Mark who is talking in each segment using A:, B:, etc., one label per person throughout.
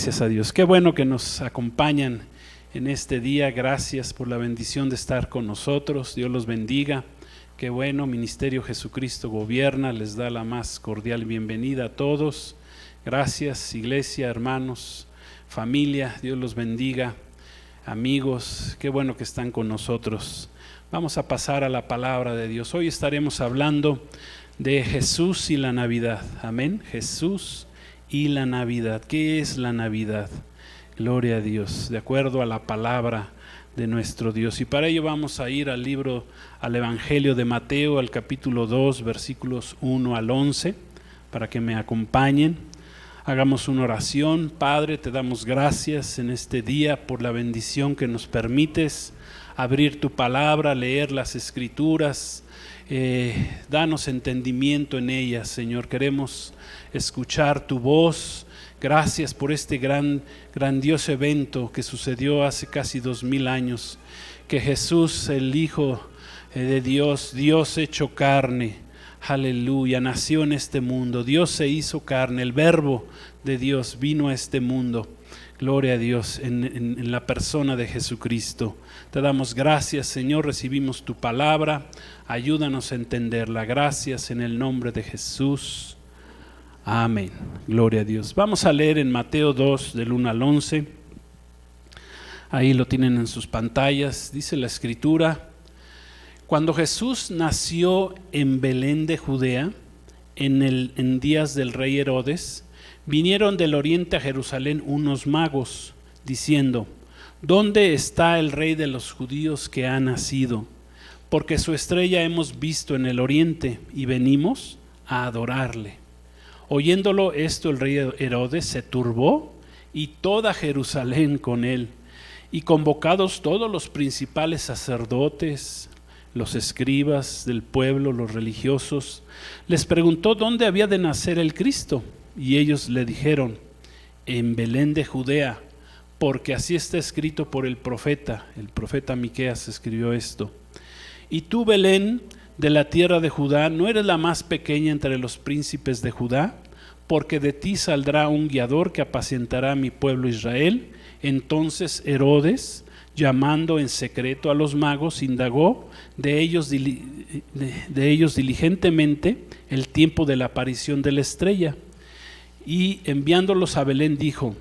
A: Gracias a Dios. Qué bueno que nos acompañan en este día. Gracias por la bendición de estar con nosotros. Dios los bendiga. Qué bueno, Ministerio Jesucristo Gobierna les da la más cordial bienvenida a todos. Gracias, iglesia, hermanos, familia. Dios los bendiga. Amigos, qué bueno que están con nosotros. Vamos a pasar a la palabra de Dios. Hoy estaremos hablando de Jesús y la Navidad. Amén. Jesús y la Navidad. ¿Qué es la Navidad? Gloria a Dios, de acuerdo a la palabra de nuestro Dios. Y para ello vamos a ir al Evangelio de Mateo, al capítulo 2, versículos 1 al 11, para que me acompañen. Hagamos una oración. Padre, te damos gracias en este día por la bendición que nos permites abrir tu palabra, leer las Escrituras. Danos entendimiento en ellas, Señor. Queremos escuchar tu voz. Gracias por este grandioso evento que sucedió hace casi 2000 años, que Jesús, el Hijo de Dios, Dios hecho carne, aleluya, nació en este mundo. Dios se hizo carne, el Verbo de Dios vino a este mundo. Gloria a Dios en la persona de Jesucristo. Te damos gracias, Señor, recibimos tu palabra, ayúdanos a entenderla. Gracias en el nombre de Jesús. Amén. Gloria a Dios. Vamos a leer en Mateo 2, del 1 al 11. Ahí lo tienen en sus pantallas. Dice la Escritura: cuando Jesús nació en Belén de Judea, en días del rey Herodes, vinieron del oriente a Jerusalén unos magos, diciendo: ¿dónde está el rey de los judíos que ha nacido? Porque su estrella hemos visto en el oriente y venimos a adorarle. Oyéndolo esto, el rey Herodes se turbó y toda Jerusalén con él. Y convocados todos los principales sacerdotes, los escribas del pueblo, los religiosos, les preguntó dónde había de nacer el Cristo. Y ellos le dijeron: en Belén de Judea, porque así está escrito por el profeta Miqueas escribió esto. Y tú, Belén, de la tierra de Judá, ¿no eres la más pequeña entre los príncipes de Judá? Porque de ti saldrá un guiador que apacentará a mi pueblo Israel. Entonces Herodes, llamando en secreto a los magos, indagó de ellos diligentemente el tiempo de la aparición de la estrella. Y enviándolos a Belén dijo: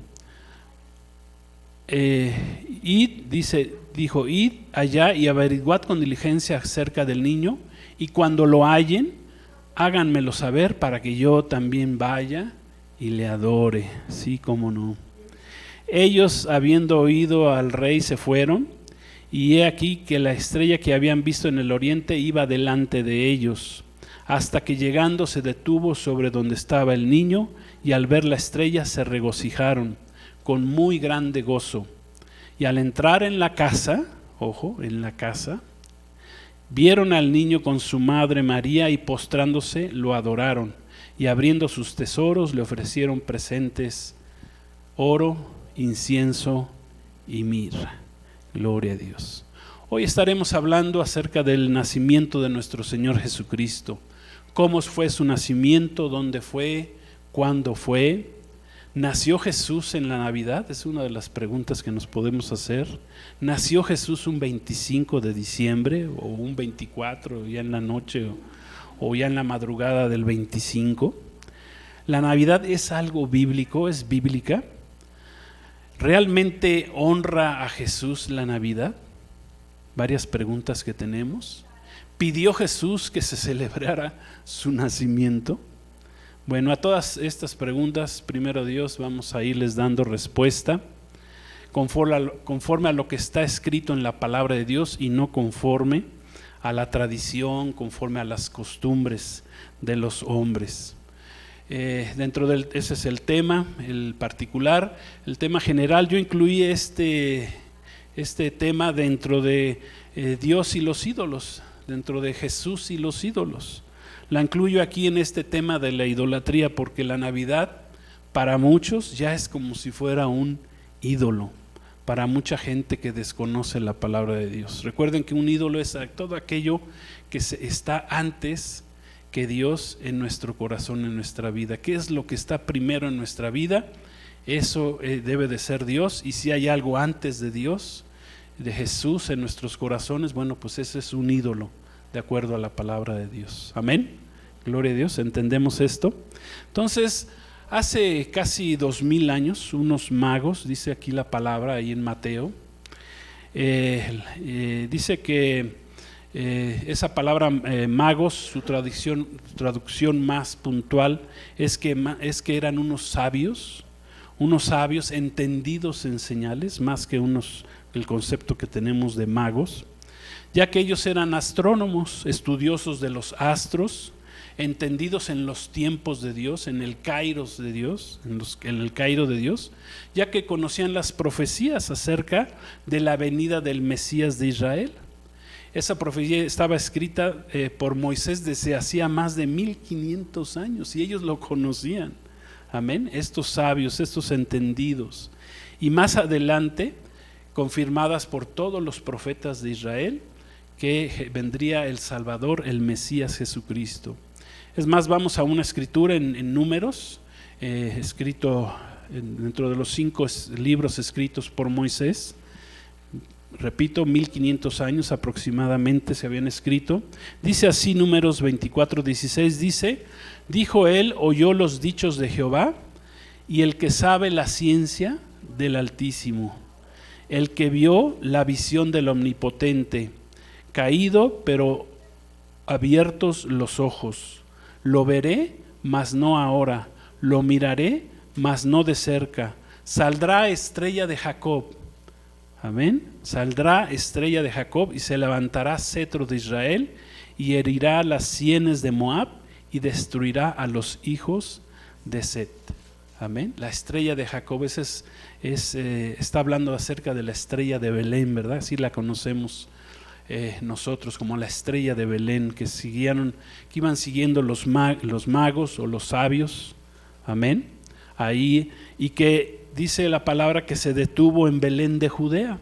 A: id allá y averiguad con diligencia acerca del niño, y cuando lo hallen, háganmelo saber para que yo también vaya y le adore. Sí, cómo no. Ellos, habiendo oído al rey, se fueron, y he aquí que la estrella que habían visto en el oriente iba delante de ellos, hasta que llegando se detuvo sobre donde estaba el niño, y al ver la estrella se regocijaron con muy grande gozo. Y al entrar en la casa, vieron al niño con su madre María, y postrándose lo adoraron, y abriendo sus tesoros le ofrecieron presentes: oro, incienso y mirra. Gloria a Dios. Hoy estaremos hablando acerca del nacimiento de nuestro Señor Jesucristo. ¿Cómo fue su nacimiento? ¿Dónde fue? ¿Cuándo fue? ¿Nació Jesús en la Navidad? Es una de las preguntas que nos podemos hacer. ¿Nació Jesús un 25 de diciembre o un 24 ya en la noche o ya en la madrugada del 25? ¿La Navidad es algo bíblico? ¿Es bíblica? ¿Realmente honra a Jesús la Navidad? Varias preguntas que tenemos. ¿Pidió Jesús que se celebrara su nacimiento? Bueno, a todas estas preguntas, primero Dios, vamos a irles dando respuesta conforme a lo que está escrito en la palabra de Dios y no conforme a la tradición, conforme a las costumbres de los hombres. Ese es el tema, el particular. El tema general, yo incluí este tema dentro de Dios y los ídolos, dentro de Jesús y los ídolos. La incluyo aquí en este tema de la idolatría, porque la Navidad para muchos ya es como si fuera un ídolo, para mucha gente que desconoce la palabra de Dios. Recuerden que un ídolo es todo aquello que está antes que Dios en nuestro corazón, en nuestra vida. ¿Qué es lo que está primero en nuestra vida? Eso debe de ser Dios, y si hay algo antes de Dios, de Jesús en nuestros corazones, bueno, pues ese es un ídolo, de acuerdo a la palabra de Dios. Amén. Gloria a Dios, ¿entendemos esto? Entonces, hace casi 2000 años, unos magos, dice aquí la palabra ahí en Mateo, dice que esa palabra magos, su traducción más puntual es que eran unos sabios entendidos en señales, más que el concepto que tenemos de magos, ya que ellos eran astrónomos, estudiosos de los astros, entendidos en los tiempos de Dios, en el kairos de Dios, en el Cairo de Dios, ya que conocían las profecías acerca de la venida del Mesías de Israel. Esa profecía estaba escrita por Moisés desde hacía más de 1500 años y ellos lo conocían. Amén, estos sabios, estos entendidos. Y más adelante, confirmadas por todos los profetas de Israel, que vendría el Salvador, el Mesías Jesucristo. Es más, vamos a una escritura en Números, escrito dentro de los 5 libros escritos por Moisés. Repito, 1500 años aproximadamente se habían escrito. Dice así Números 24:16, dice: dijo él, oyó los dichos de Jehová, y el que sabe la ciencia del Altísimo, el que vio la visión del Omnipotente, caído pero abiertos los ojos. Lo veré, mas no ahora, lo miraré, mas no de cerca. Saldrá estrella de Jacob. Amén. Saldrá estrella de Jacob y se levantará cetro de Israel y herirá las sienes de Moab y destruirá a los hijos de Set. Amén. La estrella de Jacob está hablando acerca de la estrella de Belén, ¿verdad? Así la conocemos nosotros como la estrella de Belén, que iban siguiendo los magos o los sabios. Amén. Ahí, y que dice la palabra que se detuvo en Belén de Judea.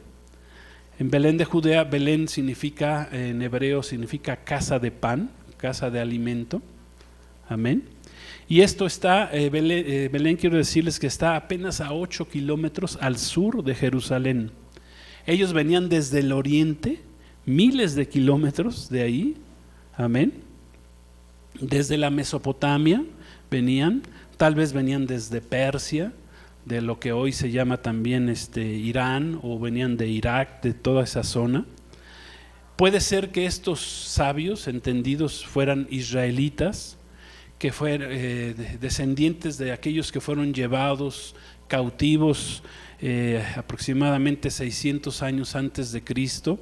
A: En Belén de Judea, Belén significa, en hebreo significa casa de pan, casa de alimento. Amén. Y esto está, Belén quiero decirles que está apenas a 8 kilómetros al sur de Jerusalén. Ellos venían desde el oriente, miles de kilómetros de ahí. Amén. Desde la Mesopotamia venían, tal vez venían desde Persia, de lo que hoy se llama también Irán, o venían de Irak, de toda esa zona. Puede ser que estos sabios entendidos fueran israelitas, que fueron descendientes de aquellos que fueron llevados cautivos aproximadamente 600 años antes de Cristo,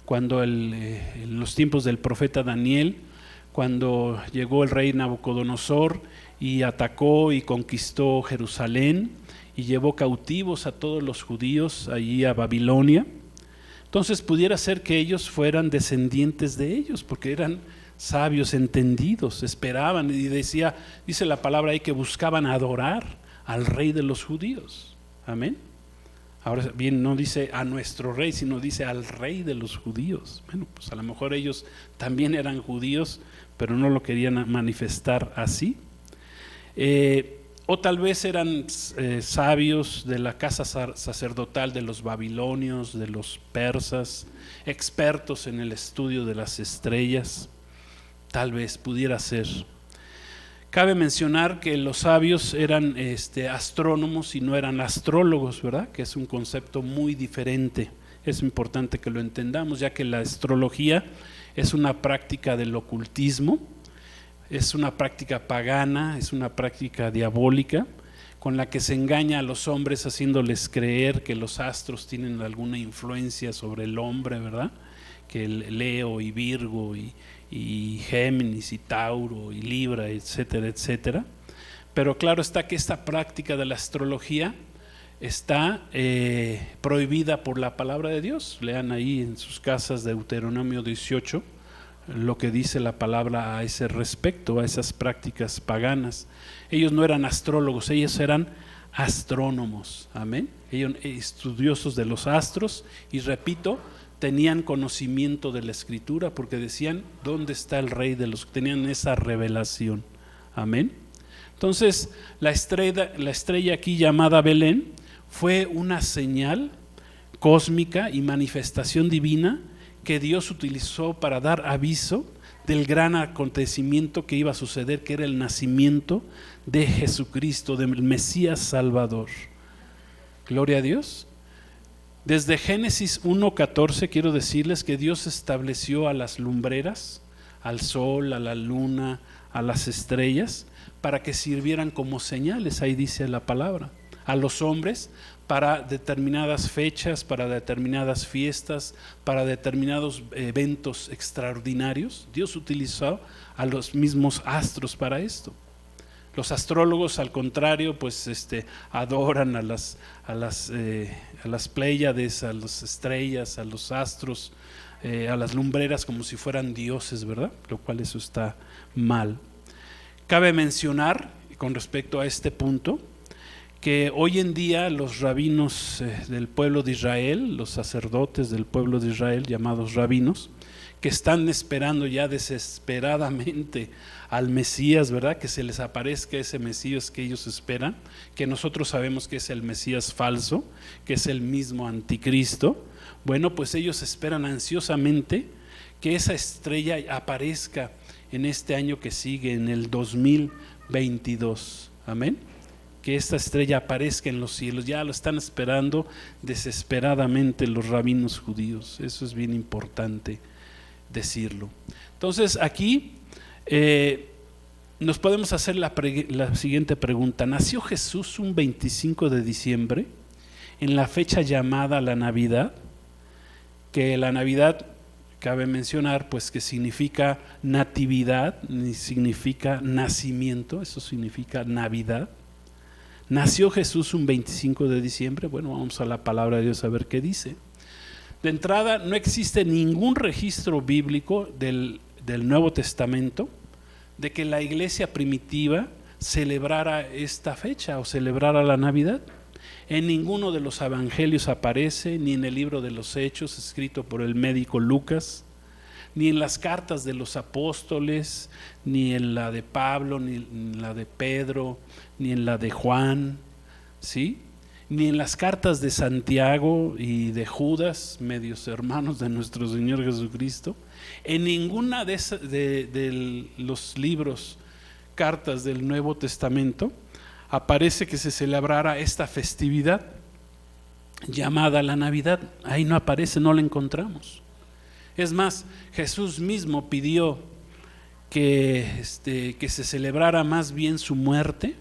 A: cuando en los tiempos del profeta Daniel, cuando llegó el rey Nabucodonosor y atacó y conquistó Jerusalén y llevó cautivos a todos los judíos allí a Babilonia. Entonces pudiera ser que ellos fueran descendientes de ellos, porque eran sabios, entendidos, esperaban, y dice la palabra ahí que buscaban adorar al rey de los judíos. Amén. Ahora bien, no dice a nuestro rey, sino dice al rey de los judíos. Bueno, pues a lo mejor ellos también eran judíos, pero no lo querían manifestar así. O tal vez eran sabios de la casa sacerdotal de los babilonios, de los persas, expertos en el estudio de las estrellas. Tal vez pudiera ser. Cabe mencionar que los sabios eran astrónomos y no eran astrólogos, ¿verdad? Que es un concepto muy diferente. Es importante que lo entendamos, ya que la astrología es una práctica del ocultismo, es una práctica pagana, es una práctica diabólica, con la que se engaña a los hombres haciéndoles creer que los astros tienen alguna influencia sobre el hombre, ¿verdad? Que Leo y Virgo y Géminis y Tauro y Libra, etcétera, etcétera. Pero claro está que esta práctica de la astrología está prohibida por la palabra de Dios. Lean ahí en sus casas Deuteronomio 18 lo que dice la palabra a ese respecto, a esas prácticas paganas. Ellos no eran astrólogos, ellos eran astrónomos. Amén. Ellos estudiosos de los astros, y repito, tenían conocimiento de la escritura, porque decían, ¿dónde está el rey de los? Tenían esa revelación. Amén. Entonces, la estrella aquí llamada Belén fue una señal cósmica y manifestación divina que Dios utilizó para dar aviso del gran acontecimiento que iba a suceder, que era el nacimiento de Jesucristo, del Mesías Salvador. Gloria a Dios. Desde Génesis 1:14 quiero decirles que Dios estableció a las lumbreras, al sol, a la luna, a las estrellas, para que sirvieran como señales, ahí dice la palabra, a los hombres para determinadas fechas, para determinadas fiestas, para determinados eventos extraordinarios. Dios utilizó a los mismos astros para esto. Los astrólogos, al contrario, pues adoran a las Pléyades, a las estrellas, a los astros, a las lumbreras como si fueran dioses, ¿verdad? Lo cual eso está mal. Cabe mencionar, con respecto a este punto, que hoy en día los rabinos del pueblo de Israel, los sacerdotes del pueblo de Israel, llamados rabinos, que están esperando ya desesperadamente al Mesías, ¿verdad? Que se les aparezca ese Mesías que ellos esperan, que nosotros sabemos que es el Mesías falso, que es el mismo anticristo. Bueno, pues ellos esperan ansiosamente que esa estrella aparezca en este año que sigue, en el 2022. Amén. Que esta estrella aparezca en los cielos, ya lo están esperando desesperadamente los rabinos judíos. Eso es bien importante decirlo. Entonces aquí nos podemos hacer la siguiente pregunta: ¿nació Jesús un 25 de diciembre en la fecha llamada la Navidad? Que la Navidad, cabe mencionar, pues que significa natividad, ni significa nacimiento, eso significa Navidad. ¿Nació Jesús un 25 de diciembre? Bueno, vamos a la palabra de Dios a ver qué dice. De entrada, no existe ningún registro bíblico del Nuevo Testamento de que la iglesia primitiva celebrara esta fecha o celebrara la Navidad. En ninguno de los evangelios aparece, ni en el libro de los Hechos escrito por el médico Lucas, ni en las cartas de los apóstoles, ni en la de Pablo, ni en la de Pedro, ni en la de Juan, ¿sí? Ni en las cartas de Santiago y de Judas, medios hermanos de nuestro Señor Jesucristo. En ninguna de los libros, cartas del Nuevo Testamento, aparece que se celebrara esta festividad llamada la Navidad. Ahí no aparece, no la encontramos. Es más, Jesús mismo pidió que se celebrara más bien su muerte,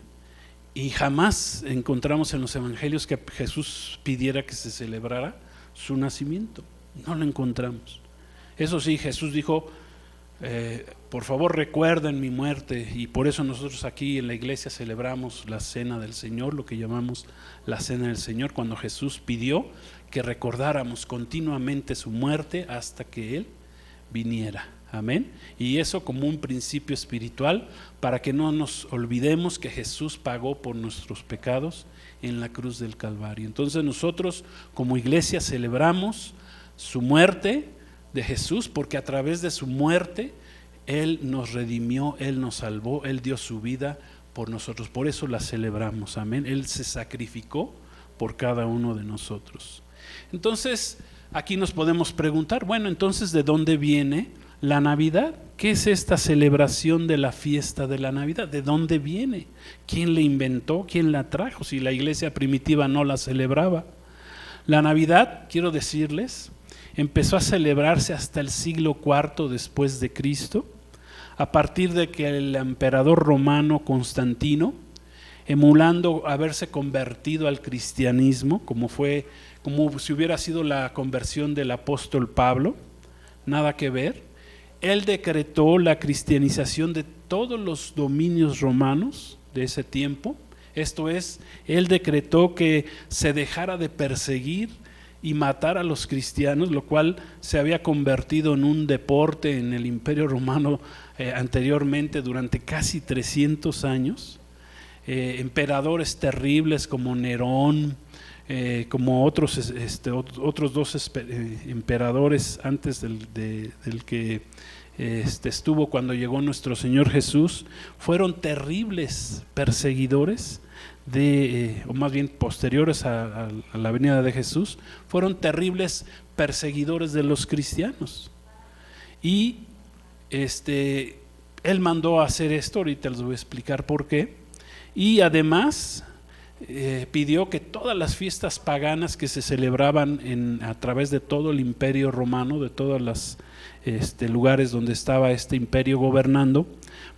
A: y jamás encontramos en los evangelios que Jesús pidiera que se celebrara su nacimiento. No lo encontramos. Eso sí, Jesús dijo, por favor recuerden mi muerte, y por eso nosotros aquí en la iglesia celebramos la cena del Señor, lo que llamamos la cena del Señor, cuando Jesús pidió que recordáramos continuamente su muerte hasta que Él viniera. Amén. Y eso como un principio espiritual, para que no nos olvidemos que Jesús pagó por nuestros pecados en la cruz del Calvario. Entonces nosotros como iglesia celebramos su muerte de Jesús, porque a través de su muerte Él nos redimió, Él nos salvó, Él dio su vida por nosotros. Por eso la celebramos. Amén. Él se sacrificó por cada uno de nosotros. Entonces aquí nos podemos preguntar, bueno, entonces ¿de dónde viene la Navidad? ¿Qué es esta celebración de la fiesta de la Navidad? ¿De dónde viene? ¿Quién la inventó? ¿Quién la trajo? Si la iglesia primitiva no la celebraba. La Navidad, quiero decirles, empezó a celebrarse hasta el siglo IV después de Cristo, a partir de que el emperador romano Constantino, emulando haberse convertido al cristianismo, como si hubiera sido la conversión del apóstol Pablo, nada que ver. Él decretó la cristianización de todos los dominios romanos de ese tiempo. Esto es, él decretó que se dejara de perseguir y matar a los cristianos, lo cual se había convertido en un deporte en el Imperio Romano anteriormente durante casi 300 años. Emperadores terribles como Nerón, como otros dos emperadores antes del que estuvo cuando llegó nuestro Señor Jesús, fueron terribles perseguidores o más bien posteriores a la venida de Jesús, fueron terribles perseguidores de los cristianos. Y él mandó a hacer esto, ahorita les voy a explicar por qué. Y además pidió que todas las fiestas paganas que se celebraban a través de todo el imperio romano, de todos los lugares donde estaba este imperio gobernando,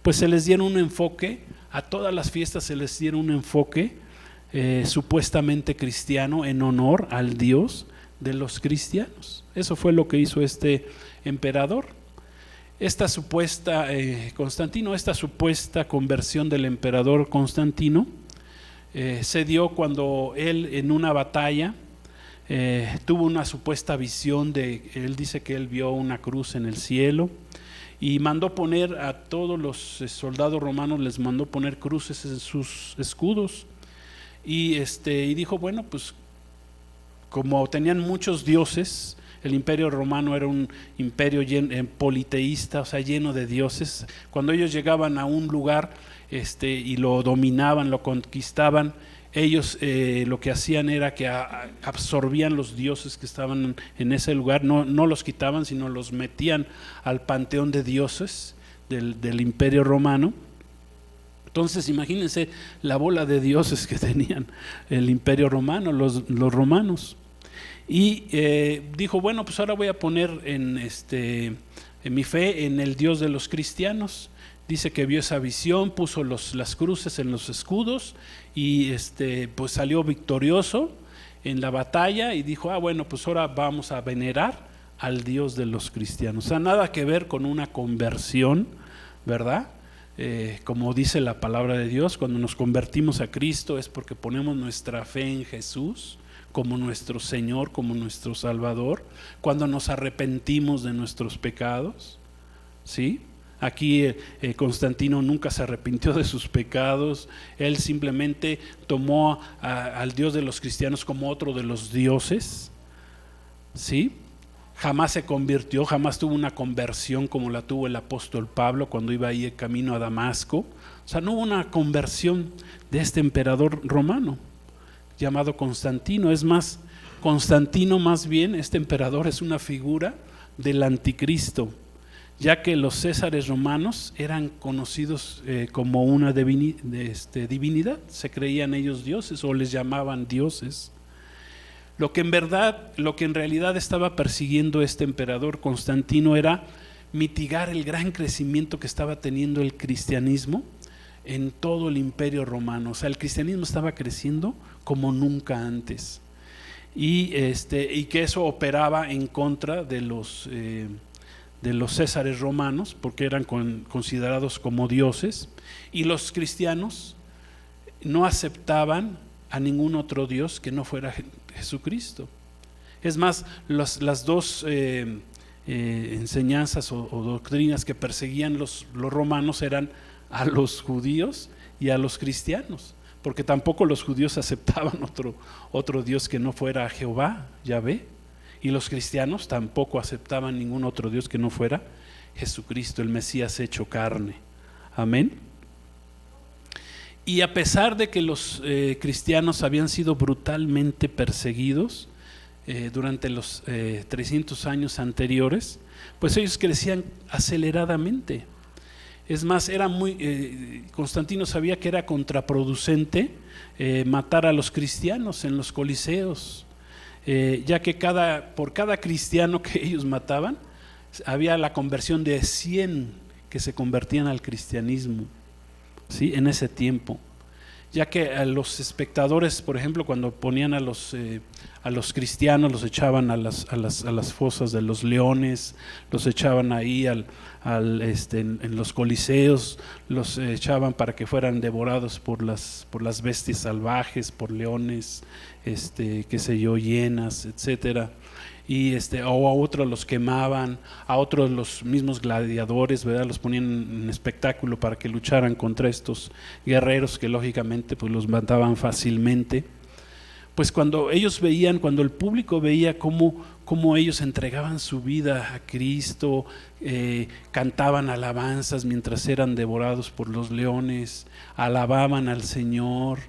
A: pues se les diera un enfoque, a todas las fiestas se les diera un enfoque supuestamente cristiano, en honor al Dios de los cristianos. Eso fue lo que hizo este emperador. Esta supuesta conversión del emperador Constantino se dio cuando él, en una batalla, tuvo una supuesta visión él dice que él vio una cruz en el cielo y mandó poner a todos los soldados romanos, les mandó poner cruces en sus escudos, y dijo, bueno, pues como tenían muchos dioses, el imperio romano era un imperio politeísta, o sea, lleno de dioses. Cuando ellos llegaban a un lugar y lo dominaban, lo conquistaban, ellos lo que hacían era que absorbían los dioses que estaban en ese lugar, no los quitaban, sino los metían al panteón de dioses del imperio romano. Entonces imagínense la bola de dioses que tenían el imperio romano, los romanos. Y dijo, bueno, pues ahora voy a poner en mi fe en el Dios de los cristianos. Dice que vio esa visión, puso las cruces en los escudos y pues salió victorioso en la batalla y dijo, bueno, pues ahora vamos a venerar al Dios de los cristianos. O sea, nada que ver con una conversión, ¿verdad? Como dice la palabra de Dios, cuando nos convertimos a Cristo es porque ponemos nuestra fe en Jesús como nuestro Señor, como nuestro Salvador, cuando nos arrepentimos de nuestros pecados, ¿sí? Aquí Constantino nunca se arrepintió de sus pecados, él simplemente tomó al Dios de los cristianos como otro de los dioses, ¿sí? Jamás se convirtió, jamás tuvo una conversión como la tuvo el apóstol Pablo cuando iba ahí el camino a Damasco. O sea, no hubo una conversión de este emperador romano llamado Constantino. Es más, Constantino más bien, este emperador es una figura del anticristo, ya que los césares romanos eran conocidos como una divinidad, se creían ellos dioses o les llamaban dioses. Lo que en realidad estaba persiguiendo este emperador Constantino era mitigar el gran crecimiento que estaba teniendo el cristianismo en todo el imperio romano. O sea, el cristianismo estaba creciendo como nunca antes, y que eso operaba en contra de los césares romanos, porque eran considerados como dioses, y los cristianos no aceptaban a ningún otro Dios que no fuera Jesucristo. Es más, las dos enseñanzas o doctrinas que perseguían los romanos eran a los judíos y a los cristianos, porque tampoco los judíos aceptaban otro Dios que no fuera Jehová, Yahvé, y los cristianos tampoco aceptaban ningún otro Dios que no fuera Jesucristo, el Mesías hecho carne. Amén. Y a pesar de que los cristianos habían sido brutalmente perseguidos durante los 300 años anteriores, pues ellos crecían aceleradamente. Es más, Constantino sabía que era contraproducente matar a los cristianos en los coliseos, ya que por cada cristiano que ellos mataban, había la conversión de 100 que se convertían al cristianismo, ¿sí? En ese tiempo, ya que a los espectadores, por ejemplo, cuando ponían a los cristianos, los echaban a las fosas de los leones, los echaban ahí en los coliseos, los echaban para que fueran devorados por las bestias salvajes, por leones, qué sé yo, hienas, etcétera. Y o a otros los quemaban, a otros los mismos gladiadores, ¿verdad? Los ponían en espectáculo para que lucharan contra estos guerreros que lógicamente pues los mataban fácilmente. pues cuando ellos veían, cuando el público veía cómo ellos entregaban su vida a Cristo, cantaban alabanzas mientras eran devorados por los leones, alababan al Señor,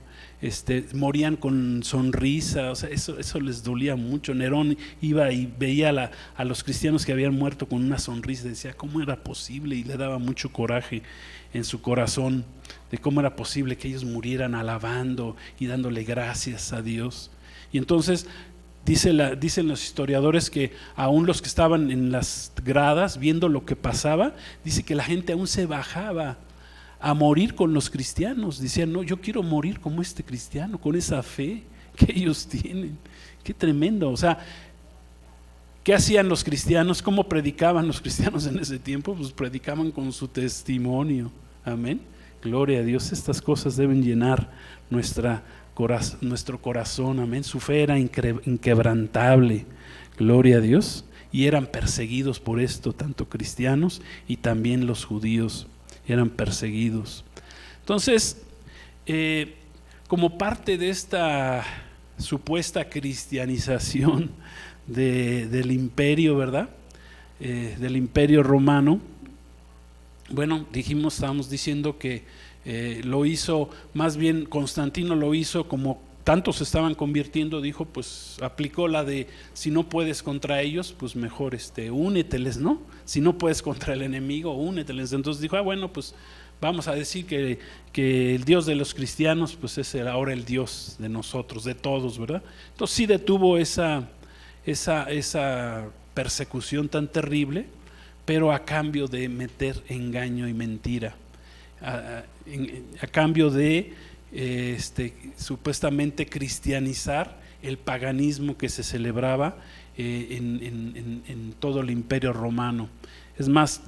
A: morían con sonrisa, o sea, eso les dolía mucho. Nerón iba y veía a los cristianos que habían muerto con una sonrisa, decía cómo era posible, y le daba mucho coraje en su corazón de cómo era posible que ellos murieran alabando y dándole gracias a Dios. Y entonces dicen los historiadores que aún los que estaban en las gradas viendo lo que pasaba, dice que la gente aún se bajaba a morir con los cristianos. Decían, no, yo quiero morir como este cristiano, con esa fe que ellos tienen. Qué tremendo. O sea, ¿qué hacían los cristianos? ¿Cómo predicaban los cristianos en ese tiempo? Pues predicaban con su testimonio. Amén. Gloria a Dios. Estas cosas deben llenar nuestro corazón. Amén. Su fe era inquebrantable. Gloria a Dios. Y eran perseguidos por esto, tanto cristianos y también los judíos eran perseguidos. Entonces, como parte de esta supuesta cristianización del imperio, ¿verdad? Del imperio romano, bueno, estábamos diciendo que lo hizo, más bien Constantino lo hizo como tantos se estaban convirtiendo, dijo, pues aplicó la de si no puedes contra ellos, pues mejor úneteles, ¿no? Si no puedes contra el enemigo, úneteles. Entonces dijo, bueno, pues vamos a decir que el Dios de los cristianos pues es ahora el Dios de nosotros, de todos, ¿verdad? Entonces sí detuvo esa persecución tan terrible, pero a cambio de meter engaño y mentira, a cambio de supuestamente cristianizar el paganismo que se celebraba en todo el imperio romano. Es más,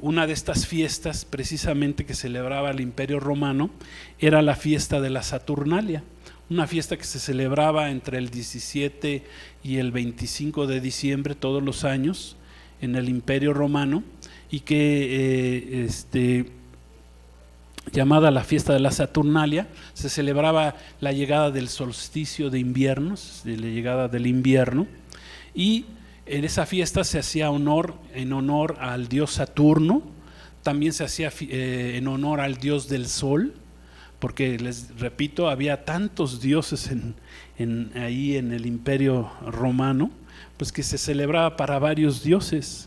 A: una de estas fiestas precisamente que celebraba el imperio romano era la fiesta de la Saturnalia, una fiesta que se celebraba entre el 17 y el 25 de diciembre todos los años en el imperio romano, y que llamada la fiesta de la Saturnalia, se celebraba la llegada del solsticio de invierno, la llegada del invierno, y en esa fiesta se hacía en honor al dios Saturno, también se hacía en honor al dios del sol, porque les repito, había tantos dioses ahí en el imperio romano, pues que se celebraba para varios dioses.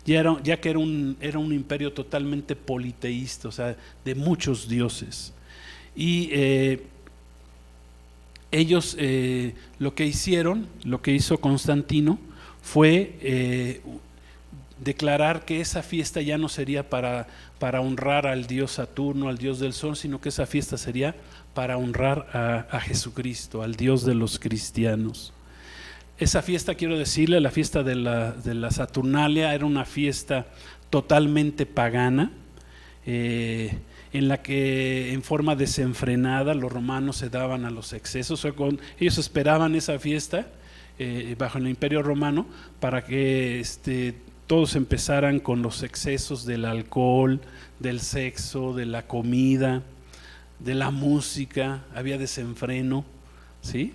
A: Ya que era un imperio totalmente politeísta, o sea, de muchos dioses. Y ellos lo que hizo Constantino fue declarar que esa fiesta ya no sería para honrar al dios Saturno, al dios del sol, sino que esa fiesta sería para honrar a Jesucristo, al Dios de los cristianos. Esa fiesta, quiero decirle, la fiesta de la Saturnalia era una fiesta totalmente pagana, en la que en forma desenfrenada los romanos se daban a los excesos. O sea, ellos esperaban esa fiesta bajo el imperio romano para que todos empezaran con los excesos del alcohol, del sexo, de la comida, de la música. Había desenfreno, ¿sí?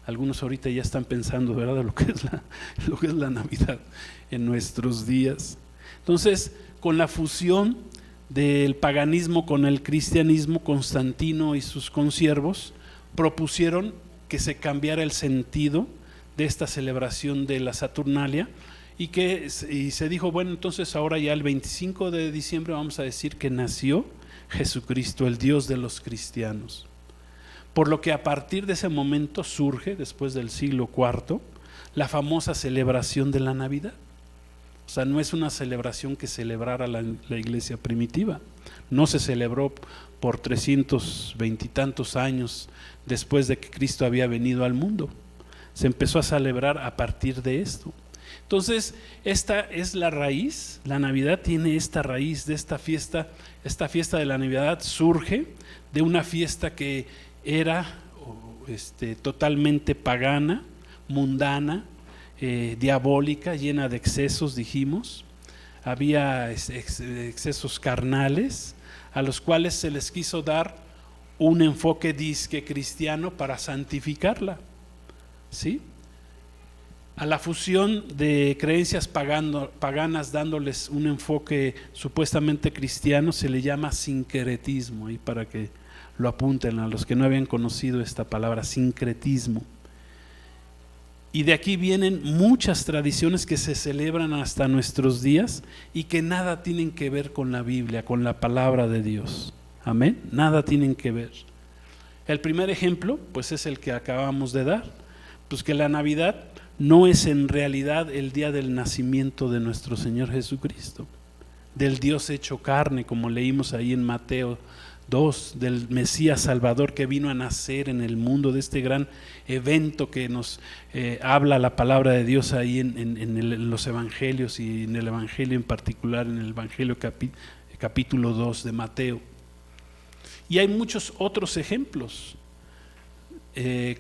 A: Algunos ahorita ya están pensando, ¿verdad?, lo que es la Navidad en nuestros días. Entonces, con la fusión del paganismo con el cristianismo, Constantino y sus consiervos propusieron que se cambiara el sentido de esta celebración de la Saturnalia, y se dijo, bueno, entonces ahora ya el 25 de diciembre vamos a decir que nació Jesucristo, el Dios de los cristianos. Por lo que a partir de ese momento surge, después del siglo IV, la famosa celebración de la Navidad. O sea, no es una celebración que celebrara la iglesia primitiva. No se celebró por 320 y tantos años después de que Cristo había venido al mundo. Se empezó a celebrar a partir de esto. Entonces, esta es la raíz. La Navidad tiene esta raíz de esta fiesta. Esta fiesta de la Navidad surge de una fiesta que era totalmente pagana, mundana, diabólica, llena de excesos, dijimos. Había excesos carnales a los cuales se les quiso dar un enfoque disque cristiano para santificarla, ¿sí? A la fusión de creencias paganas dándoles un enfoque supuestamente cristiano se le llama sincretismo, y para que lo apunten a los que no habían conocido esta palabra, sincretismo. Y de aquí vienen muchas tradiciones que se celebran hasta nuestros días y que nada tienen que ver con la Biblia, con la palabra de Dios. Amén, nada tienen que ver. El primer ejemplo pues es el que acabamos de dar, pues que la Navidad no es en realidad el día del nacimiento de nuestro Señor Jesucristo, del Dios hecho carne, como leímos ahí en Mateo 2, del Mesías Salvador que vino a nacer en el mundo, de este gran evento que nos habla la palabra de Dios ahí en los evangelios, y en el evangelio en particular, en el evangelio capítulo 2 de Mateo. Y hay muchos otros ejemplos.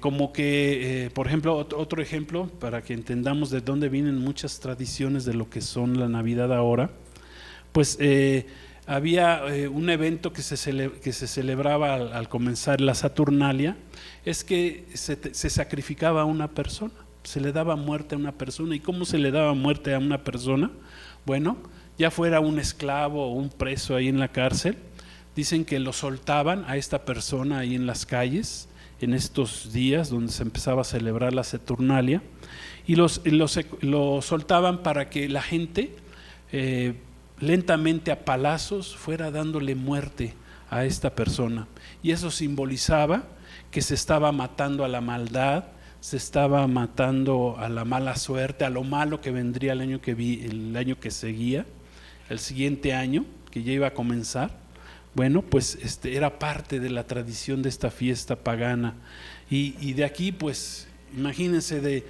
A: Como que, por ejemplo, otro ejemplo para que entendamos de dónde vienen muchas tradiciones de lo que son la Navidad ahora, pues había un evento que se celebraba al comenzar la Saturnalia, es que se sacrificaba a una persona, se le daba muerte a una persona. ¿Y cómo se le daba muerte a una persona? Bueno, ya fuera un esclavo o un preso ahí en la cárcel, dicen que lo soltaban a esta persona ahí en las calles, en estos días donde se empezaba a celebrar la Saturnalia, y lo soltaban para que la gente lentamente a palazos fuera dándole muerte a esta persona, y eso simbolizaba que se estaba matando a la maldad, se estaba matando a la mala suerte, a lo malo que vendría el año que seguía, el siguiente año que ya iba a comenzar. Bueno, pues era parte de la tradición de esta fiesta pagana, y de aquí pues imagínense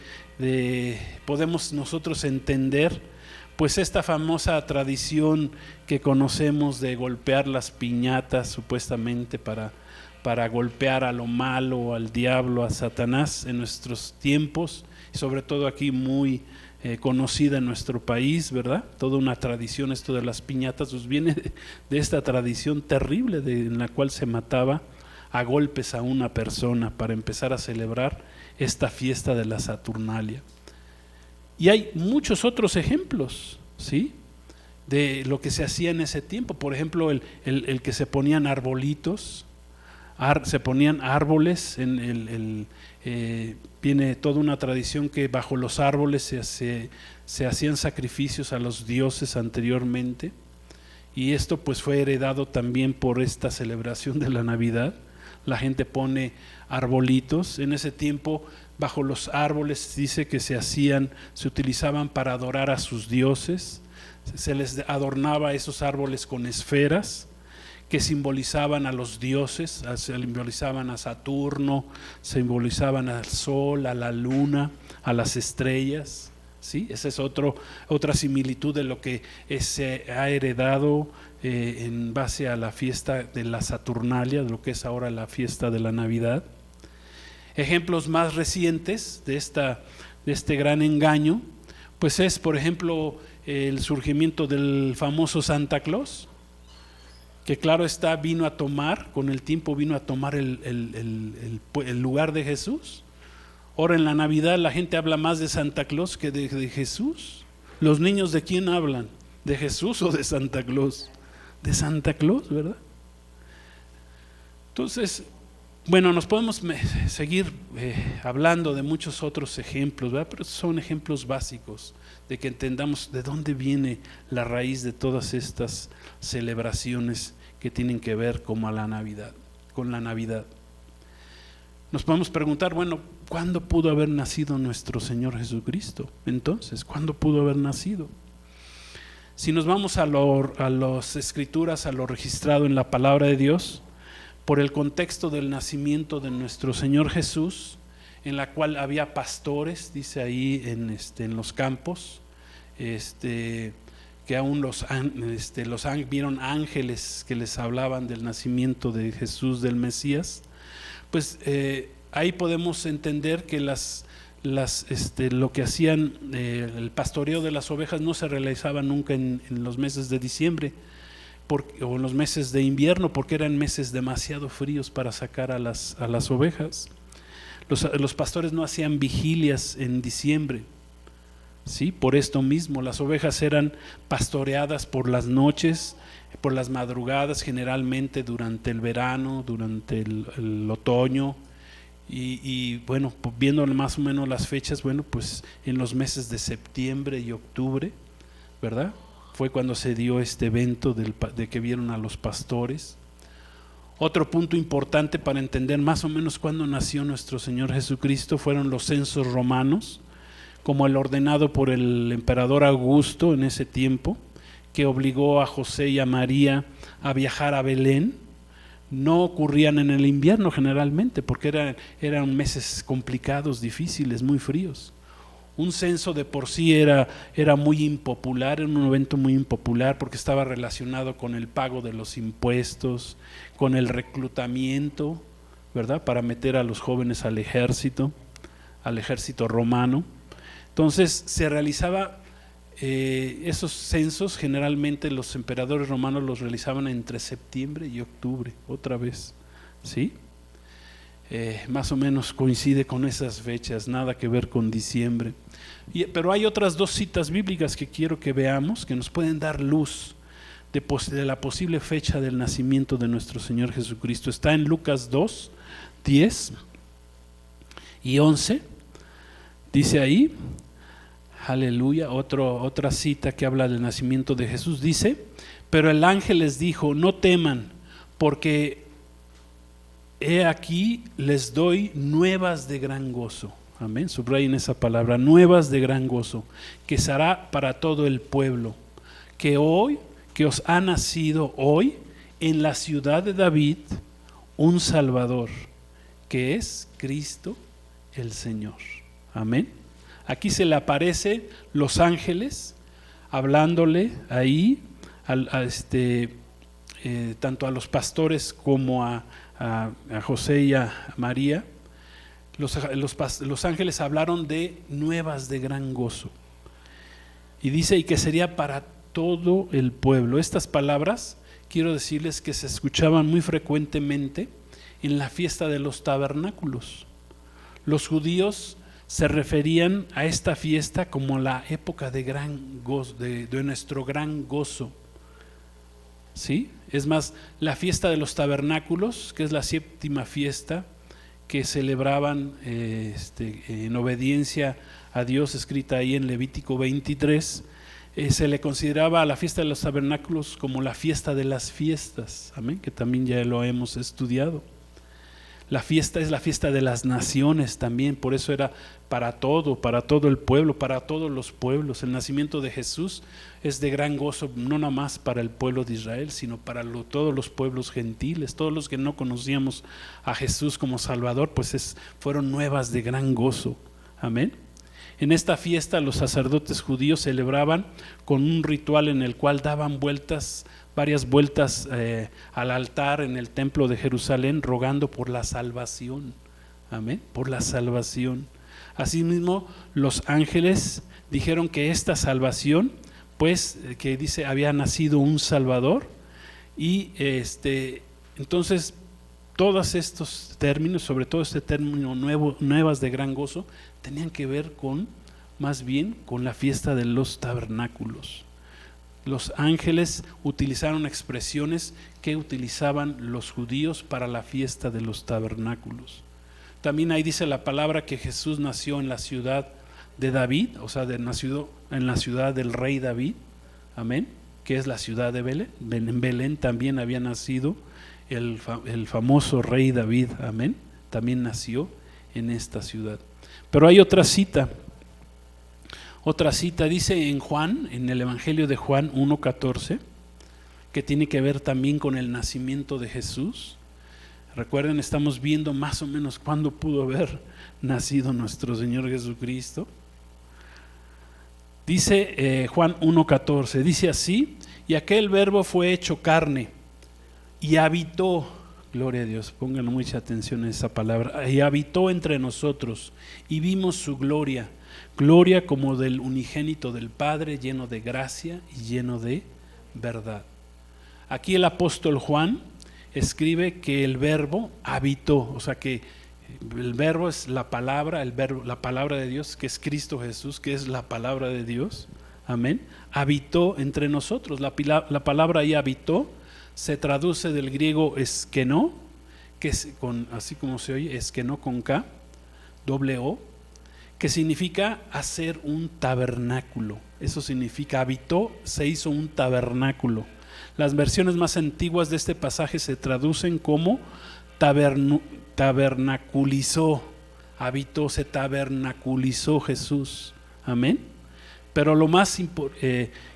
A: podemos nosotros entender pues esta famosa tradición que conocemos de golpear las piñatas supuestamente para golpear a lo malo, al diablo, a Satanás en nuestros tiempos, y sobre todo aquí muy conocida en nuestro país, ¿verdad? Toda una tradición esto de las piñatas, pues viene de esta tradición terrible en la cual se mataba a golpes a una persona para empezar a celebrar esta fiesta de la Saturnalia. Y hay muchos otros ejemplos, ¿sí?, de lo que se hacía en ese tiempo. Por ejemplo, el que se ponían arbolitos, se ponían árboles, viene toda una tradición que bajo los árboles se hacían sacrificios a los dioses anteriormente, y esto pues fue heredado también por esta celebración de la Navidad. La gente pone arbolitos. En ese tiempo bajo los árboles dice que se utilizaban para adorar a sus dioses, se les adornaba esos árboles con esferas que simbolizaban a los dioses, simbolizaban a Saturno, simbolizaban al sol, a la luna, a las estrellas, ¿sí? Esa es otra similitud de lo que se ha heredado en base a la fiesta de la Saturnalia, de lo que es ahora la fiesta de la Navidad. Ejemplos más recientes de este gran engaño, pues es, por ejemplo, el surgimiento del famoso Santa Claus, que claro está, con el tiempo vino a tomar el lugar de Jesús. Ahora en la Navidad la gente habla más de Santa Claus que de Jesús. ¿Los niños de quién hablan? ¿De Jesús o de Santa Claus? De Santa Claus, ¿verdad? Entonces, bueno, nos podemos seguir hablando de muchos otros ejemplos, ¿verdad? Pero son ejemplos básicos de que entendamos de dónde viene la raíz de todas estas celebraciones que tienen que ver con la Navidad. Nos podemos preguntar, bueno, ¿cuándo pudo haber nacido nuestro Señor Jesucristo? Entonces, ¿cuándo pudo haber nacido? Si nos vamos a las Escrituras, a lo registrado en la palabra de Dios, por el contexto del nacimiento de nuestro Señor Jesús, en la cual había pastores, dice ahí en los campos, que aún vieron ángeles que les hablaban del nacimiento de Jesús, del Mesías. Pues ahí podemos entender que lo que hacían, el pastoreo de las ovejas no se realizaba nunca en los meses de diciembre, o en los meses de invierno, porque eran meses demasiado fríos para sacar a las ovejas. Los pastores no hacían vigilias en diciembre, ¿sí? Por esto mismo, las ovejas eran pastoreadas por las noches, por las madrugadas, generalmente durante el verano, durante el otoño, y bueno, viendo más o menos las fechas, bueno, pues en los meses de septiembre y octubre, ¿verdad? Fue cuando se dio este evento de que vieron a los pastores. Otro punto importante para entender más o menos cuándo nació nuestro Señor Jesucristo fueron los censos romanos, como el ordenado por el emperador Augusto en ese tiempo, que obligó a José y a María a viajar a Belén. No ocurrían en el invierno generalmente, porque eran meses complicados, difíciles, muy fríos. Un censo de por sí era muy impopular, era un evento muy impopular porque estaba relacionado con el pago de los impuestos, con el reclutamiento, ¿verdad? Para meter a los jóvenes al ejército romano. Entonces se realizaba esos censos, generalmente los emperadores romanos los realizaban entre septiembre y octubre, otra vez, ¿sí? Más o menos coincide con esas fechas, nada que ver con diciembre. Pero hay otras dos citas bíblicas que quiero que veamos, que nos pueden dar luz de la posible fecha del nacimiento de nuestro Señor Jesucristo. Está en Lucas 2, 10 y 11. Dice ahí, aleluya, otra cita que habla del nacimiento de Jesús. Dice: pero el ángel les dijo, no teman, porque he aquí les doy nuevas de gran gozo. Amén, subrayen esa palabra, nuevas de gran gozo, que será para todo el pueblo, que os ha nacido hoy en la ciudad de David un Salvador, que es Cristo el Señor. Amén. Aquí se le aparece los ángeles hablándole ahí tanto a los pastores como a José y a María. Los ángeles hablaron de nuevas de gran gozo, y dice, y que sería para todo el pueblo. Estas palabras quiero decirles que se escuchaban muy frecuentemente en la fiesta de los tabernáculos. Los judíos se referían a esta fiesta como la época de gran gozo, de nuestro gran gozo, ¿sí? Es más, la fiesta de los tabernáculos, que es la séptima fiesta que celebraban en obediencia a Dios, escrita ahí en Levítico 23, se le consideraba a la fiesta de los tabernáculos como la fiesta de las fiestas, amén, que también ya lo hemos estudiado. La fiesta es la fiesta de las naciones también, por eso era para todo el pueblo, para todos los pueblos. El nacimiento de Jesús es de gran gozo, no nada más para el pueblo de Israel, sino para todos los pueblos gentiles. Todos los que no conocíamos a Jesús como Salvador, pues fueron nuevas de gran gozo. Amén. En esta fiesta los sacerdotes judíos celebraban con un ritual en el cual daban varias vueltas al altar en el templo de Jerusalén, rogando por la salvación. Amén, por la salvación. Asimismo, los ángeles dijeron que esta salvación, pues, que dice, había nacido un Salvador, y entonces todos estos términos, sobre todo este término nuevas de gran gozo, tenían que ver más bien con la fiesta de los tabernáculos. Los ángeles utilizaron expresiones que utilizaban los judíos para la fiesta de los tabernáculos. También ahí dice la palabra que Jesús nació en la ciudad de David, o sea, nació en la ciudad del rey David, amén, que es la ciudad de Belén. En Belén también había nacido el famoso rey David, amén, también nació en esta ciudad. Pero hay otra cita dice en Juan, en el Evangelio de Juan 1:14, que tiene que ver también con el nacimiento de Jesús. Recuerden, estamos viendo más o menos cuándo pudo haber nacido nuestro Señor Jesucristo. Dice Juan 1:14, dice así: y aquel verbo fue hecho carne y habitó, gloria a Dios, pongan mucha atención a esa palabra, y habitó entre nosotros, y vimos su gloria como del unigénito del Padre, lleno de gracia y lleno de verdad. Aquí el apóstol Juan escribe que el verbo habitó, o sea que el verbo es la palabra, la palabra de Dios, que es Cristo Jesús, que es la palabra de Dios, amén, habitó entre nosotros. La palabra ahí habitó se traduce del griego eskenó, que es así como se oye, eskenó con K, doble O, que significa hacer un tabernáculo. Eso significa, habitó, se hizo un tabernáculo. Las versiones más antiguas de este pasaje se traducen como tabernaculizó, habitó, se tabernaculizó Jesús, amén. Pero lo más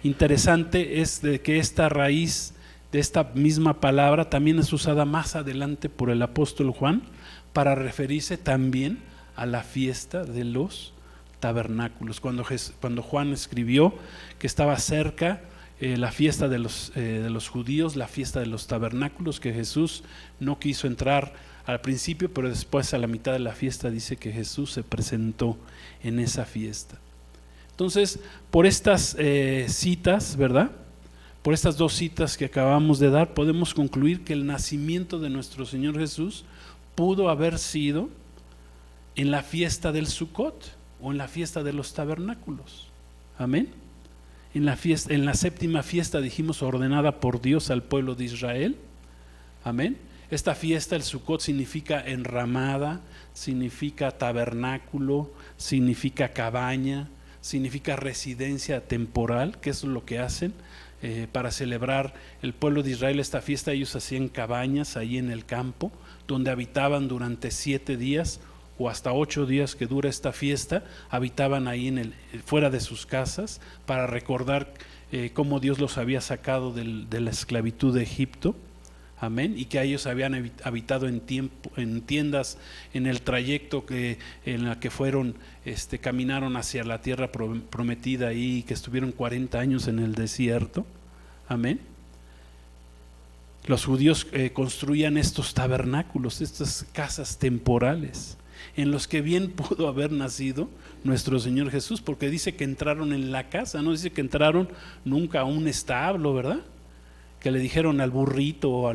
A: interesante es de que esta raíz de esta misma palabra también es usada más adelante por el apóstol Juan para referirse también a la fiesta de los tabernáculos. Cuando Juan escribió que estaba cerca la fiesta de los judíos, la fiesta de los tabernáculos, que Jesús no quiso entrar al principio, pero después a la mitad de la fiesta dice que Jesús se presentó en esa fiesta. Entonces, por estas citas, ¿verdad? Por estas dos citas que acabamos de dar, podemos concluir que el nacimiento de nuestro Señor Jesús pudo haber sido en la fiesta del Sukkot o en la fiesta de los tabernáculos. Amén. En la séptima fiesta, dijimos, ordenada por Dios al pueblo de Israel. Amén. Esta fiesta, el Sukkot, significa enramada, significa tabernáculo, significa cabaña, significa residencia temporal, que es lo que hacen para celebrar el pueblo de Israel esta fiesta. Ellos hacían cabañas ahí en el campo, donde habitaban durante 7 días o hasta 8 días que dura esta fiesta. Habitaban ahí fuera de sus casas para recordar cómo Dios los había sacado de la esclavitud de Egipto. Amén. Y que ellos habían habitado en tiendas en el trayecto en la que caminaron hacia la tierra prometida ahí, y que estuvieron 40 años en el desierto. Amén. Los judíos construían estos tabernáculos, estas casas temporales, en los que bien pudo haber nacido nuestro Señor Jesús, porque dice que entraron en la casa, no dice que entraron nunca a un establo, ¿verdad? Que le dijeron al burrito o a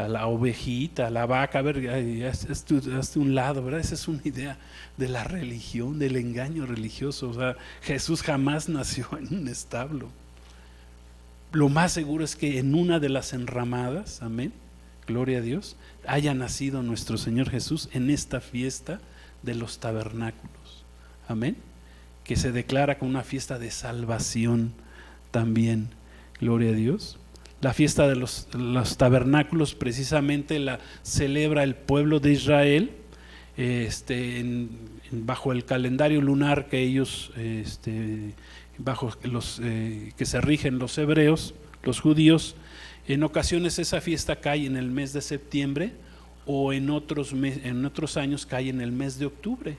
A: la ovejita, a la vaca, a ver, hazte un lado, ¿verdad? Esa es una idea de la religión, del engaño religioso. O sea, Jesús jamás nació en un establo. Lo más seguro es que en una de las enramadas, amén, gloria a Dios, haya nacido nuestro Señor Jesús en esta fiesta de los tabernáculos, amén, que se declara como una fiesta de salvación también, gloria a Dios. La fiesta de los tabernáculos precisamente la celebra el pueblo de Israel bajo el calendario lunar que ellos, bajo los que se rigen los hebreos, los judíos. En ocasiones esa fiesta cae en el mes de septiembre, o en otros años cae en el mes de octubre.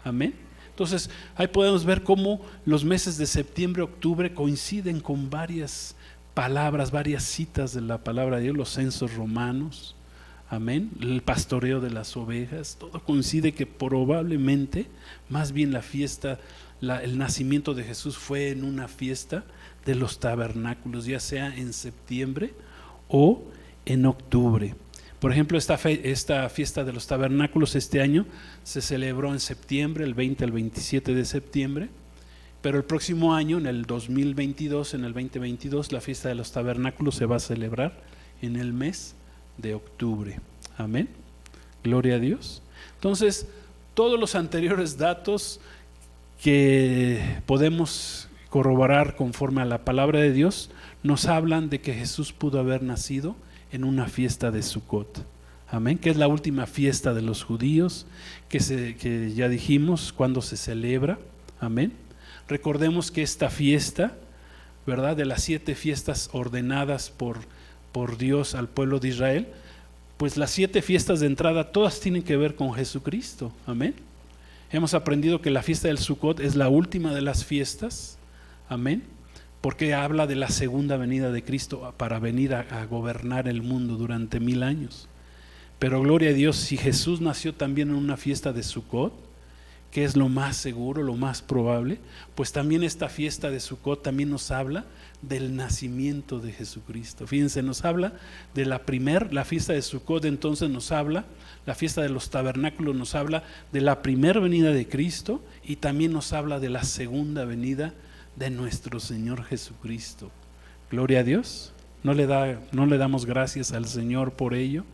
A: Amén. Entonces ahí podemos ver cómo los meses de septiembre, octubre coinciden con varias palabras, varias citas de la palabra de Dios, los censos romanos, amén, el pastoreo de las ovejas, todo coincide que probablemente más bien la fiesta, el nacimiento de Jesús fue en una fiesta de los tabernáculos, ya sea en septiembre o en octubre. Por ejemplo, esta fiesta de los tabernáculos este año se celebró en septiembre, el 20 al 27 de septiembre. Pero el próximo año, en el 2022, en el 2022, la fiesta de los tabernáculos se va a celebrar en el mes de octubre. Amén. Gloria a Dios. Entonces, todos los anteriores datos que podemos corroborar conforme a la palabra de Dios nos hablan de que Jesús pudo haber nacido en una fiesta de Sukkot. Amén. Que es la última fiesta de los judíos, que ya dijimos cuando se celebra. Amén. Recordemos que esta fiesta, ¿verdad?, de las 7 fiestas ordenadas por Dios al pueblo de Israel, pues las 7 fiestas de entrada todas tienen que ver con Jesucristo. Amén. Hemos aprendido que la fiesta del Sukkot es la última de las fiestas. Amén. Porque habla de la segunda venida de Cristo para venir a gobernar el mundo durante 1000 años. Pero gloria a Dios, si Jesús nació también en una fiesta de Sukkot, que es lo más seguro, lo más probable, pues también esta fiesta de Sucot también nos habla del nacimiento de Jesucristo. Fíjense, nos habla de la fiesta de Sucot, entonces nos habla, la fiesta de los tabernáculos nos habla de la primera venida de Cristo y también nos habla de la segunda venida de nuestro Señor Jesucristo. Gloria a Dios. ¿No le damos gracias al Señor por ello?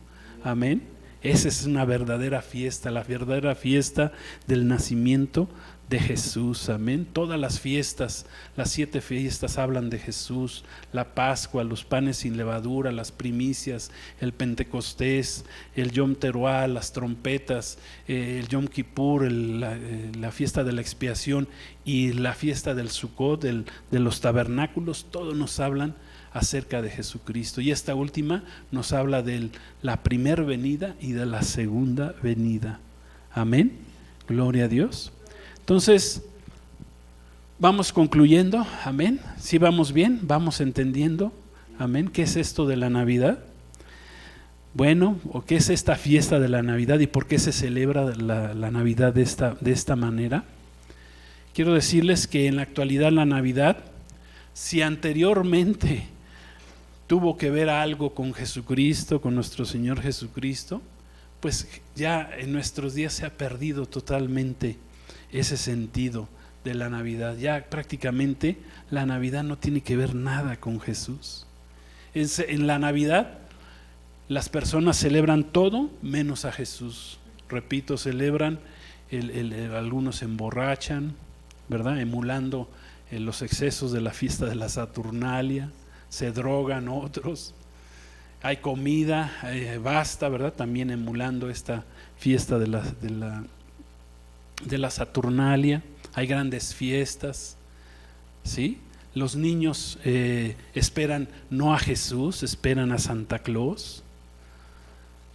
A: Amén. Esa es una verdadera fiesta, la verdadera fiesta del nacimiento de Jesús. Amén. Todas las fiestas, las 7 fiestas hablan de Jesús: la Pascua, los panes sin levadura, las primicias, el Pentecostés, el Yom Teruah, las trompetas, el Yom Kippur, la fiesta de la expiación y la fiesta del Sukkot, de los tabernáculos. Todos nos hablan acerca de Jesucristo, y esta última nos habla de la primera venida y de la segunda venida. Amén, gloria a Dios. Entonces vamos concluyendo. Amén, si vamos bien, vamos entendiendo. Amén, ¿qué es esto de la Navidad? Bueno, ¿o qué es esta fiesta de la Navidad y por qué se celebra la Navidad de esta manera? Quiero decirles que en la actualidad la Navidad, si anteriormente tuvo que ver algo con Jesucristo, con nuestro Señor Jesucristo, pues ya en nuestros días se ha perdido totalmente ese sentido de la Navidad. Ya prácticamente la Navidad no tiene que ver nada con Jesús. En la Navidad las personas celebran todo menos a Jesús. Repito, celebran, algunos se emborrachan, ¿verdad?, emulando los excesos de la fiesta de la Saturnalia. Se drogan otros, hay comida, basta, ¿verdad?, también emulando esta fiesta de la Saturnalia. Hay grandes fiestas, ¿sí? Los niños esperan no a Jesús, esperan a Santa Claus.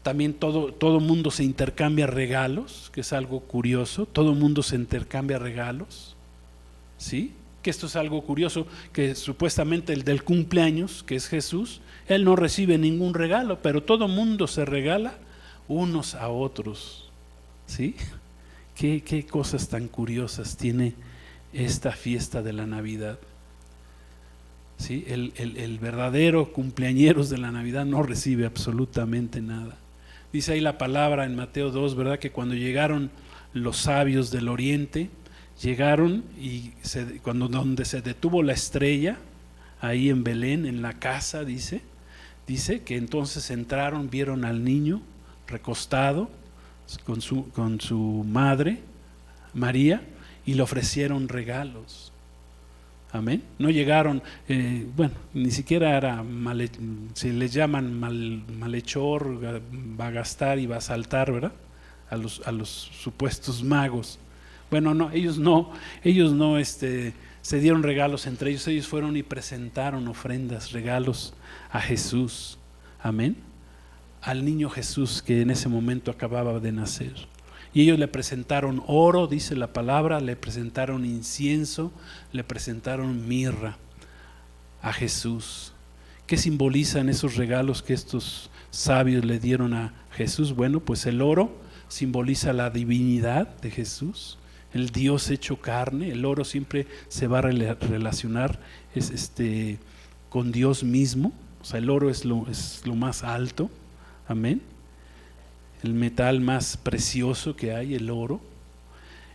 A: También todo mundo se intercambia regalos, que es algo curioso. Todo mundo se intercambia regalos, ¿sí? Que esto es algo curioso, que supuestamente el del cumpleaños, que es Jesús, él no recibe ningún regalo, pero todo mundo se regala unos a otros, ¿sí? ¿Qué cosas tan curiosas tiene esta fiesta de la Navidad? ¿Sí? El verdadero cumpleañeros de la Navidad no recibe absolutamente nada. Dice ahí la palabra en Mateo 2, ¿verdad?, que cuando llegaron los sabios del oriente, llegaron y donde se detuvo la estrella, ahí en Belén, en la casa, dice que entonces entraron, vieron al niño recostado con su madre María y le ofrecieron regalos. Amén. No llegaron, ni siquiera era si les llaman malhechor, va a gastar y va a saltar, ¿verdad?, a los supuestos magos. Bueno, no, ellos no se dieron regalos entre ellos fueron y presentaron ofrendas, regalos a Jesús. Amén. Al niño Jesús que en ese momento acababa de nacer. Y ellos le presentaron oro, dice la palabra, le presentaron incienso, le presentaron mirra a Jesús. ¿Qué simbolizan esos regalos que estos sabios le dieron a Jesús? Bueno, pues el oro simboliza la divinidad de Jesús, el Dios hecho carne. El oro siempre se va a relacionar con Dios mismo. O sea, el oro es lo más alto. Amén. El metal más precioso que hay, el oro.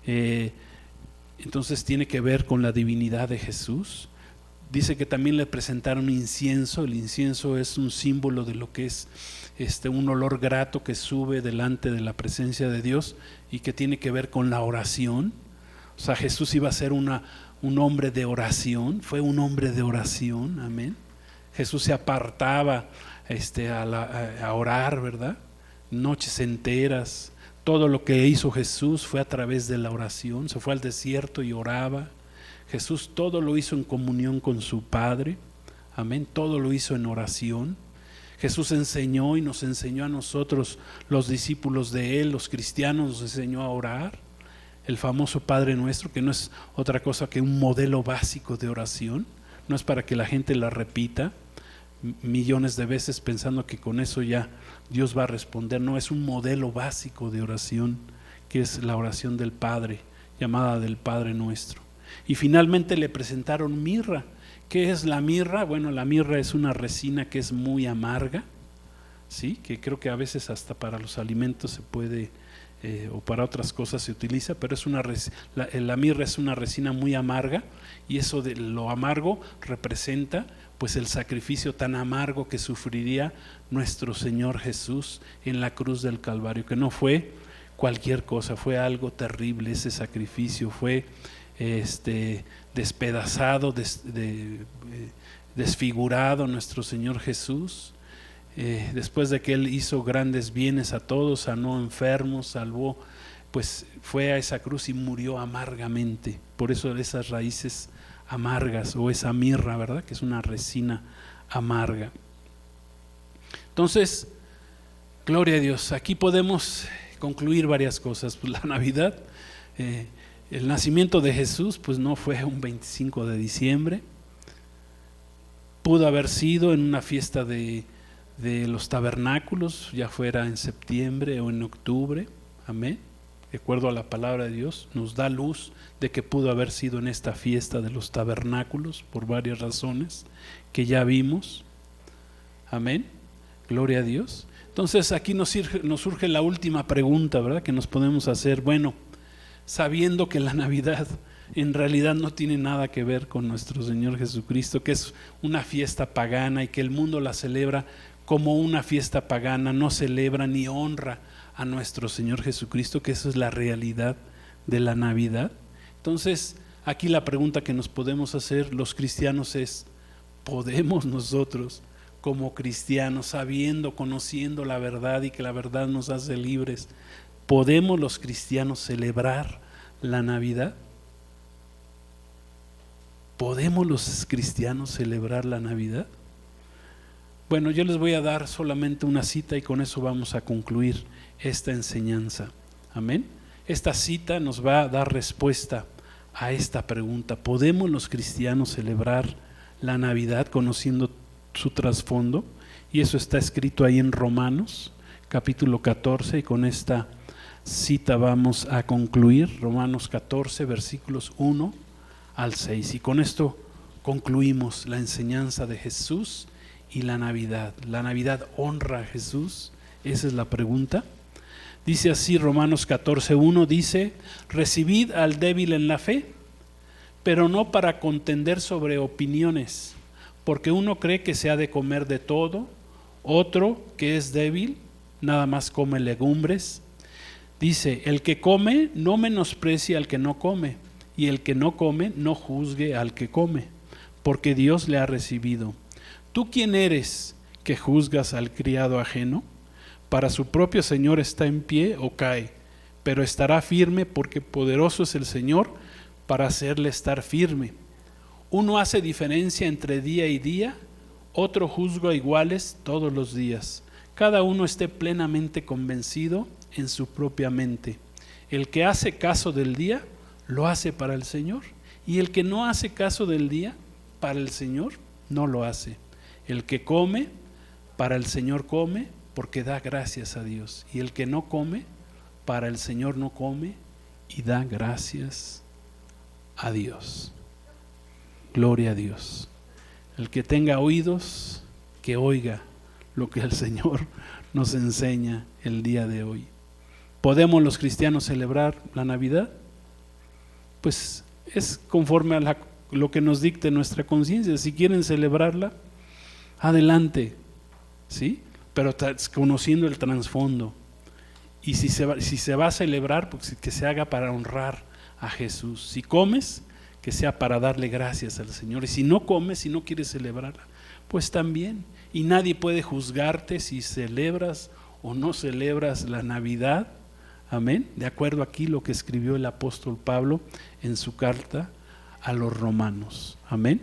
A: Entonces tiene que ver con la divinidad de Jesús. Dice que también le presentaron incienso. El incienso es un símbolo de lo que es un olor grato que sube delante de la presencia de Dios y que tiene que ver con la oración. O sea, Jesús iba a ser un hombre de oración, fue un hombre de oración. Amén. Jesús se apartaba a orar, ¿verdad?, noches enteras. Todo lo que hizo Jesús fue a través de la oración. Se fue al desierto y oraba. Jesús todo lo hizo en comunión con su Padre. Amén. Todo lo hizo en oración. Jesús enseñó y nos enseñó a nosotros, los discípulos de Él, los cristianos, nos enseñó a orar. El famoso Padre Nuestro, que no es otra cosa que un modelo básico de oración. No es para que la gente la repita millones de veces pensando que con eso ya Dios va a responder. No, es un modelo básico de oración, que es la oración del Padre llamada del Padre Nuestro. Y finalmente le presentaron mirra. ¿Qué es la mirra? Bueno, la mirra es una resina que es muy amarga, ¿sí? Que creo que a veces hasta para los alimentos se puede, o para otras cosas se utiliza, pero es la mirra es una resina muy amarga, y eso de lo amargo representa pues el sacrificio tan amargo que sufriría nuestro Señor Jesús en la cruz del Calvario, que no fue cualquier cosa, fue algo terrible. Ese sacrificio fue despedazado, desfigurado nuestro Señor Jesús, después de que Él hizo grandes bienes a todos, sanó enfermos, salvó, pues fue a esa cruz y murió amargamente. Por eso esas raíces amargas, o esa mirra, ¿verdad? Que es una resina amarga. Entonces, gloria a Dios, aquí podemos concluir varias cosas. Pues la Navidad, el nacimiento de Jesús pues no fue un 25 de diciembre, pudo haber sido en una fiesta de los tabernáculos, ya fuera en septiembre o en octubre, amén. De acuerdo a la palabra de Dios, nos da luz de que pudo haber sido en esta fiesta de los tabernáculos por varias razones que ya vimos, amén, gloria a Dios. Entonces aquí nos surge la última pregunta, ¿verdad? Que nos podemos hacer, bueno, sabiendo que la Navidad en realidad no tiene nada que ver con nuestro Señor Jesucristo, que es una fiesta pagana y que el mundo la celebra como una fiesta pagana, no celebra ni honra a nuestro Señor Jesucristo, que eso es la realidad de la Navidad. Entonces aquí la pregunta que nos podemos hacer los cristianos es, ¿podemos nosotros como cristianos, sabiendo, conociendo la verdad y que la verdad nos hace libres, podemos los cristianos celebrar la Navidad? ¿Podemos los cristianos celebrar la Navidad? Bueno, yo les voy a dar solamente una cita y con eso vamos a concluir esta enseñanza. Amén. Esta cita nos va a dar respuesta a esta pregunta. ¿Podemos los cristianos celebrar la Navidad conociendo su trasfondo? Y eso está escrito ahí en Romanos, capítulo 14, y con esta cita vamos a concluir. Romanos 14, versículos 1 al 6. Y con esto concluimos la enseñanza de Jesús y la Navidad. ¿La Navidad honra a Jesús? Esa es la pregunta. Dice así Romanos 14:1, dice: recibid al débil en la fe, pero no para contender sobre opiniones, porque uno cree que se ha de comer de todo, otro que es débil nada más come legumbres. Dice: el que come no menosprecie al que no come, y el que no come no juzgue al que come, porque Dios le ha recibido. ¿Tú quién eres que juzgas al criado ajeno? Para su propio Señor está en pie o cae, pero estará firme, porque poderoso es el Señor para hacerle estar firme. Uno hace diferencia entre día y día, otro juzga iguales todos los días. Cada uno esté plenamente convencido en su propia mente. El que hace caso del día, lo hace para el Señor, y el que no hace caso del día, para el Señor, no lo hace. El que come, para el Señor come, porque da gracias a Dios, y el que no come, para el Señor no come, y da gracias a Dios. Gloria a Dios. El que tenga oídos, que oiga lo que el Señor nos enseña el día de hoy. ¿Podemos los cristianos celebrar la Navidad? Pues es conforme a lo que nos dicte nuestra conciencia. Si quieren celebrarla, adelante, ¿sí? Pero conociendo el trasfondo. Y si se va a celebrar, pues que se haga para honrar a Jesús. Si comes, que sea para darle gracias al Señor. Y si no comes, si no quieres celebrarla, pues también. Y nadie puede juzgarte si celebras o no celebras la Navidad. Amén. De acuerdo aquí lo que escribió el apóstol Pablo en su carta a los romanos. Amén.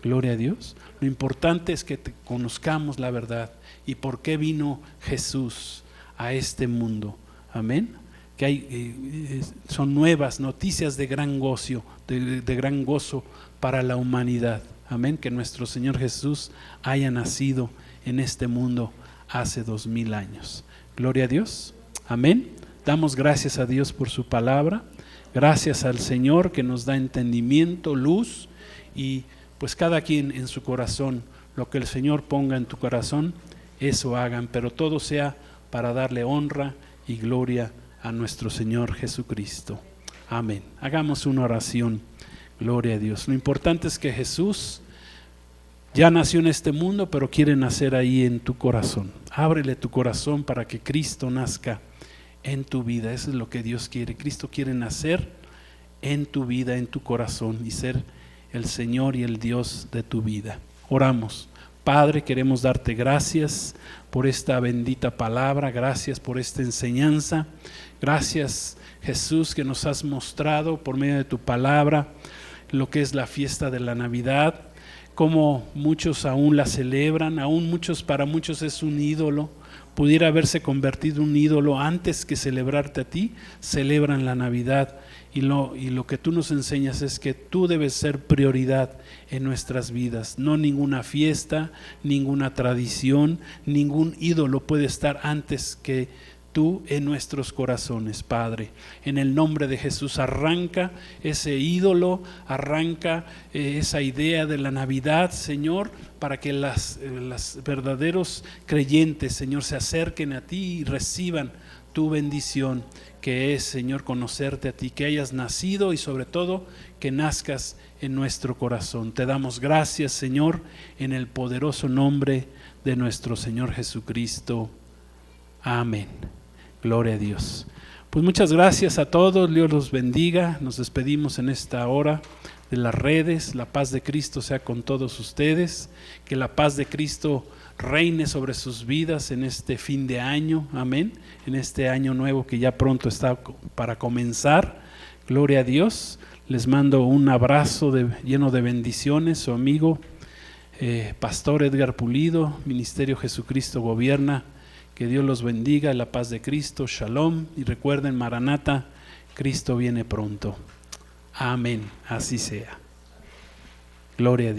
A: Gloria a Dios. Lo importante es que conozcamos la verdad y por qué vino Jesús a este mundo. Amén. Que son nuevas noticias de gran gozo, de gran gozo para la humanidad. Amén. Que nuestro Señor Jesús haya nacido en este mundo hace 2000 años. Gloria a Dios. Amén. Damos gracias a Dios por su palabra Gracias al Señor que nos da entendimiento, luz, y pues cada quien en su corazón, lo que el Señor ponga en tu corazón, eso hagan, pero todo sea para darle honra y gloria a nuestro Señor Jesucristo. Amén. Hagamos una oración. Gloria a Dios. Lo importante es que Jesús ya nació en este mundo, pero quiere nacer ahí en tu corazón. Ábrele tu corazón para que Cristo nazca en tu vida. Eso es lo que Dios quiere. Cristo quiere nacer en tu vida, en tu corazón, y ser el Señor y el Dios de tu vida. Oramos. Padre, queremos darte gracias por esta bendita palabra, gracias por esta enseñanza, gracias Jesús que nos has mostrado por medio de tu palabra lo que es la fiesta de la Navidad, como muchos aún la celebran, para muchos es un ídolo, pudiera haberse convertido en un ídolo antes que celebrarte a ti, celebran la Navidad. Y lo que tú nos enseñas es que tú debes ser prioridad en nuestras vidas, no ninguna fiesta, ninguna tradición, ningún ídolo puede estar antes que tú en nuestros corazones, Padre. En el nombre de Jesús, arranca ese ídolo, arranca esa idea de la Navidad, Señor, para que los verdaderos creyentes, Señor, se acerquen a ti y reciban tu bendición, que es, Señor, conocerte a ti, que hayas nacido y sobre todo que nazcas en nuestro corazón. Te damos gracias, Señor, en el poderoso nombre de nuestro Señor Jesucristo. Amén. Gloria a Dios. Pues muchas gracias a todos, Dios los bendiga. Nos despedimos en esta hora de las redes. La paz de Cristo sea con todos ustedes, que la paz de Cristo reine sobre sus vidas en este fin de año, amén, en este año nuevo que ya pronto está para comenzar. Gloria a Dios. Les mando un abrazo lleno de bendiciones. Su amigo Pastor Edgar Pulido, Ministerio Jesucristo Gobierna. Que Dios los bendiga, la paz de Cristo, Shalom, y recuerden, Maranata, Cristo viene pronto. Amén, así sea. Gloria a Dios.